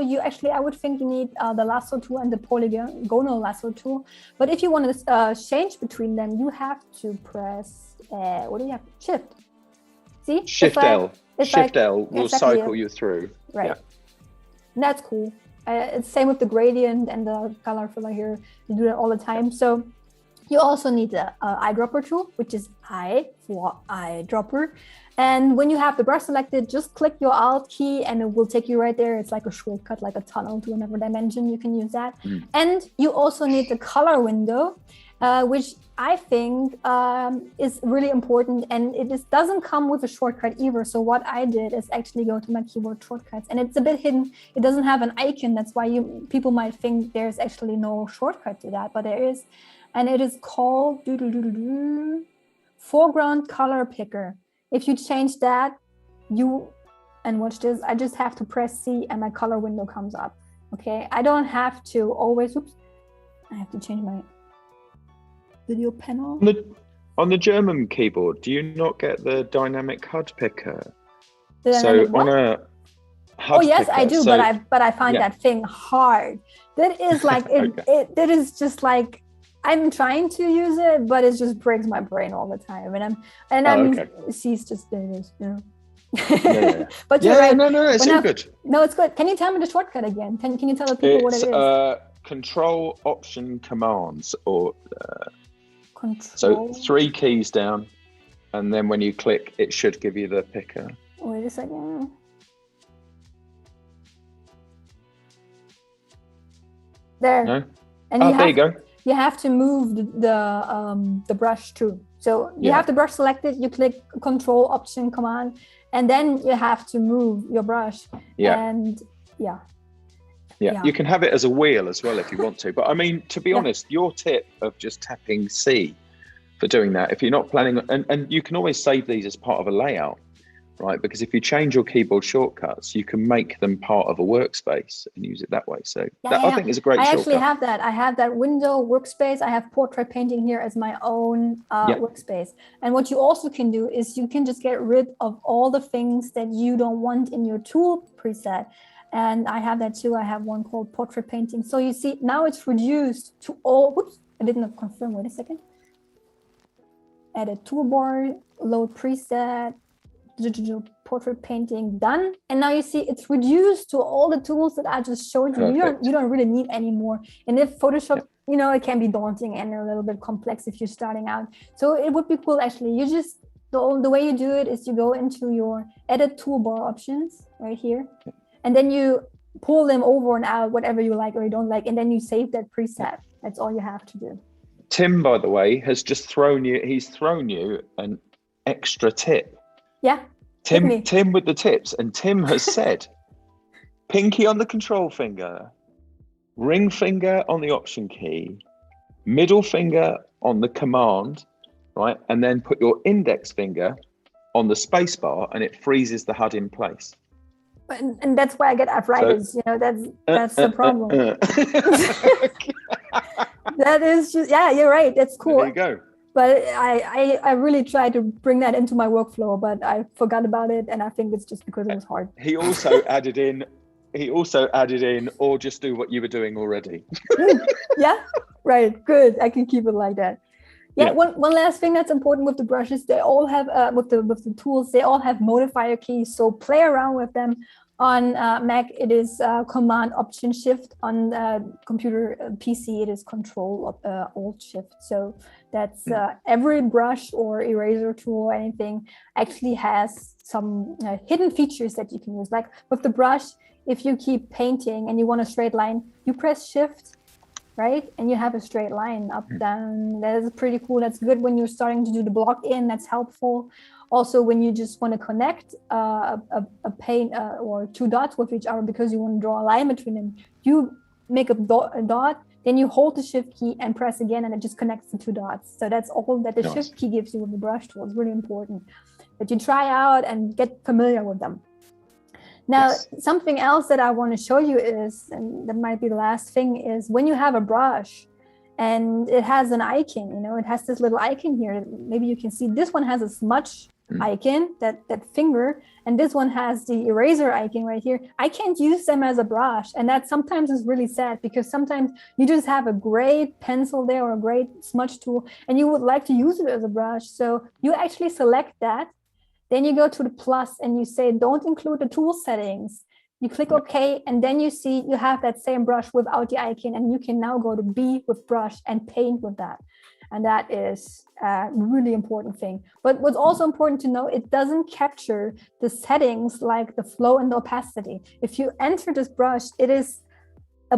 I would think you need the lasso tool and the polygonal lasso tool. But if you want to change between them, you have to press, what do you have? Shift. See? Shift L. Shift L will cycle you through. Right. Yeah. And that's cool. It's same with the gradient and the color filler here. You do that all the time. So you also need the eyedropper tool, which is I for eyedropper. And when you have the brush selected, just click your Alt key and it will take you right there. It's like a shortcut, like a tunnel to another dimension. You can use that. And you also need the color window, which I think is really important. And it doesn't come with a shortcut either. So what I did is actually go to my keyboard shortcuts, and it's a bit hidden. It doesn't have an icon. That's why people might think there's actually no shortcut to that, but there is. And it is called Foreground Color Picker. If you change that, and watch this, I just have to press C and my color window comes up. Okay, I don't have to always, I have to change my video panel. On the German keyboard, do you not get the dynamic HUD picker? On a HUD yes, picker, I do, but I find that thing hard. That is like, that is just like, I'm trying to use it, but it just breaks my brain all the time. C's just there it is, you know. Yeah. But you're right. No, it's all good. No, it's good. Can you tell me the shortcut again? Can you tell the people what it is? Control Option Commands, or Control. So 3 keys down, and then when you click, it should give you the picker. Wait a second. There. No. And there you go. You have to move the brush too. So you have the brush selected, you click Control Option Command, and then you have to move your brush. Yeah. And yeah, you can have it as a wheel as well if you want to. But I mean, to be honest, your tip of just tapping C for doing that, if you're not planning, and you can always save these as part of a layout, right? Because if you change your keyboard shortcuts, you can make them part of a workspace and use it that way. So I think is a great shortcut. I actually have that. I have that window workspace. I have portrait painting here as my own workspace. And what you also can do is you can just get rid of all the things that you don't want in your tool preset. And I have that too. I have one called portrait painting. So you see, now it's reduced to all, whoops, I didn't confirm, wait a second. Add a toolbar, load preset, digital portrait painting done, and now you see it's reduced to all the tools that I just showed you. You don't really need any more. And if Photoshop, you know, it can be daunting and a little bit complex if you're starting out. So it would be cool actually. You just the way you do it is you go into your edit toolbar options right here, and then you pull them over and out, whatever you like or you don't like, and then you save that preset. That's all you have to do. Tim, by the way, has just thrown you an extra tip. Yeah. Tim with the tips, and Tim has said, pinky on the control finger, ring finger on the option key, middle finger on the command, right? And then put your index finger on the space bar and it freezes the HUD in place. And that's why I get arthritis, that's the problem. That is just, yeah, you're right. That's cool. There you go. But I really tried to bring that into my workflow, but I forgot about it. And I think it's just because it was hard. He also added in, or just do what you were doing already. Yeah, right. Good. I can keep it like that. Yeah. One last thing that's important with the brushes, they all have, with the tools, they all have modifier keys. So play around with them. On Mac, it is Command Option Shift. On computer PC, it is Control Alt Shift. So that's every brush or eraser tool or anything actually has some hidden features that you can use. Like with the brush, if you keep painting and you want a straight line, you press Shift, right? And you have a straight line up, down. That is pretty cool. That's good when you're starting to do the block in. That's helpful. Also, when you just want to connect a paint or two dots with each other because you want to draw a line between them, you make a dot, then you hold the Shift key and press again, and it just connects the two dots. So that's all that the Shift key gives you with the brush tool. It's really important that you try out and get familiar with them. Now, something else that I want to show you is, and that might be the last thing, is when you have a brush and it has an icon, it has this little icon here. Maybe you can see this one has a smudge icon, that finger, and this one has the eraser icon right here. I can't use them as a brush, and that sometimes is really sad because sometimes you just have a great pencil there or a great smudge tool and you would like to use it as a brush. So you actually select that, then you go to the plus and you say don't include the tool settings. You click OK, and then you see you have that same brush without the icon, and you can now go to B with brush and paint with that. And that is a really important thing. But what's also important to know, it doesn't capture the settings like the flow and the opacity. If you enter this brush, it is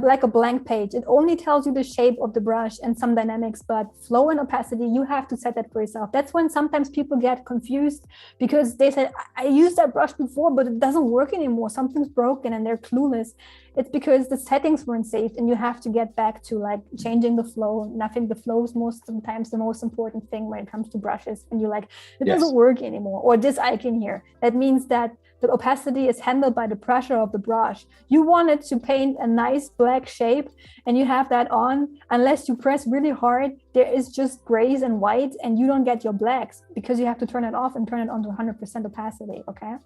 like a blank page. It only tells you the shape of the brush and some dynamics, but flow and opacity, you have to set that for yourself. That's when sometimes people get confused because they said, I used that brush before, but it doesn't work anymore. Something's broken and they're clueless. It's because the settings weren't saved and you have to get back to like changing the flow. And I think the flow is sometimes the most important thing when it comes to brushes. And you're like, it doesn't work anymore. Or this icon here, that means that the opacity is handled by the pressure of the brush. You wanted to paint a nice black shape and you have that on. Unless you press really hard, there is just grays and whites and you don't get your blacks because you have to turn it off and turn it on to 100% opacity, okay?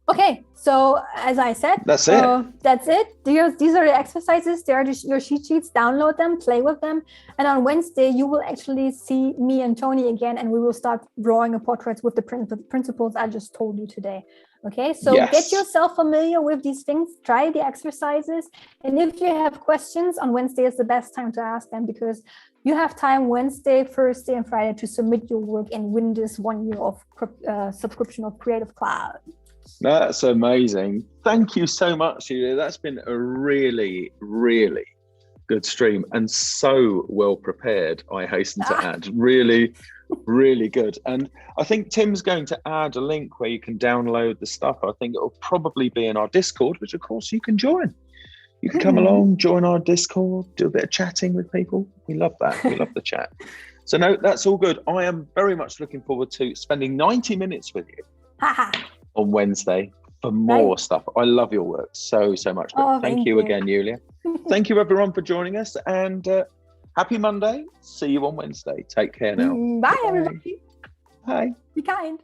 Okay, so as I said, that's it. These are the exercises. They are your cheat sheets. Download them, play with them. And on Wednesday, you will actually see me and Tony again, and we will start drawing a portrait with the principles I just told you today. Okay, so get yourself familiar with these things. Try the exercises. And if you have questions, on Wednesday is the best time to ask them because you have time Wednesday, Thursday, and Friday to submit your work and win this 1 year of subscription of Creative Cloud. That's amazing. Thank you so much, Julia. That's been a really, really good stream and so well prepared, I hasten to add. Really, really good. And I think Tim's going to add a link where you can download the stuff. I think it'll probably be in our Discord, which of course you can join. You can come along, join our Discord, do a bit of chatting with people. We love that. We love the chat. So no, that's all good. I am very much looking forward to spending 90 minutes with you on Wednesday for more stuff. I love your work so much. But thank you again, Julia. Thank you everyone for joining us, and happy Monday. See you on Wednesday. Take care now. Bye everybody. Bye. Be kind.